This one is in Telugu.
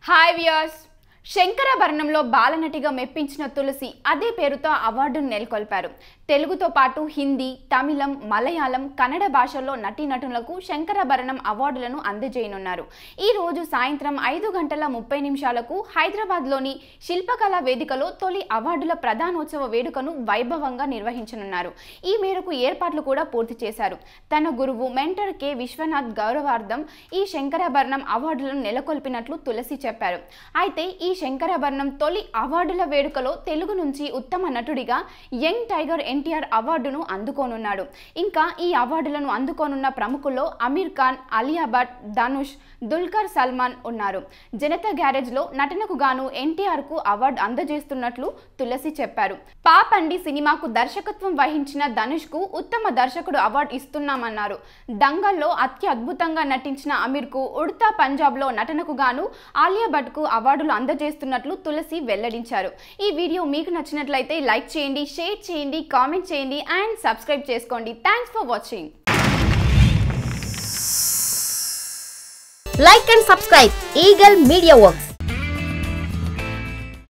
హాయ్ వ్యూయర్స్ శంకరాభరణంలో బాలనటిగా మెప్పించిన తులసి అదే పేరుతో అవార్డును నెలకొల్పారు. తెలుగుతో పాటు హిందీ, తమిళం, మలయాళం, కన్నడ భాషల్లో నటీనటులకు శంకరాభరణం అవార్డులను అందజేయనున్నారు. ఈ రోజు సాయంత్రం 5:30 హైదరాబాద్లోని శిల్పకళా వేదికలో తొలి అవార్డుల ప్రధానోత్సవ వేడుకను వైభవంగా నిర్వహించనున్నారు. ఈ మేరకు ఏర్పాట్లు కూడా పూర్తి చేశారు. తన గురువు మెంటర్ కె విశ్వనాథ్ గౌరవార్థం ఈ శంకరాభరణం అవార్డులను నెలకొల్పినట్లు తులసి చెప్పారు. అయితే ఈ శంకరాభరణం తొలి అవార్డుల వేడుకలో తెలుగు నుంచి ఉత్తమ నటుడిగా యంగ్ టైగర్ ఎన్టీఆర్ అవార్డును అందుకోనున్నాడు. ఇంకా ఈ అవార్డులను అందుకోనున్న ప్రముఖుల్లో అమీర్ ఖాన్, అలియా భట్, ధనుష్, దుల్కర్ సల్మాన్ ఉన్నారు. జనతా గ్యారేజ్ లో నటనకు గాను ఎన్టీఆర్ కు అవార్డు అందజేస్తున్నట్లు తులసి చెప్పారు. పాపండి సినిమాకు దర్శకత్వం వహించిన ధనుష్ కు ఉత్తమ దర్శకుడు అవార్డు ఇస్తున్నామన్నారు. దంగల్లో అత్యద్భుతంగా నటించిన అమీర్ కు ఉడతా పంజాబ్ లో నటనకు గాను అలియా భట్ కు అవార్డులు అందజేస్తున్నట్లు తులసి వెల్లడించారు. ఈ వీడియో మీకు నచ్చినట్లయితే లైక్ చేయండి, షేర్ చేయండి, కామెంట్ చేయండి అండ్ సబ్స్క్రైబ్ చేసుకోండి. Thanks for watching. Like and subscribe Eagle Media Works.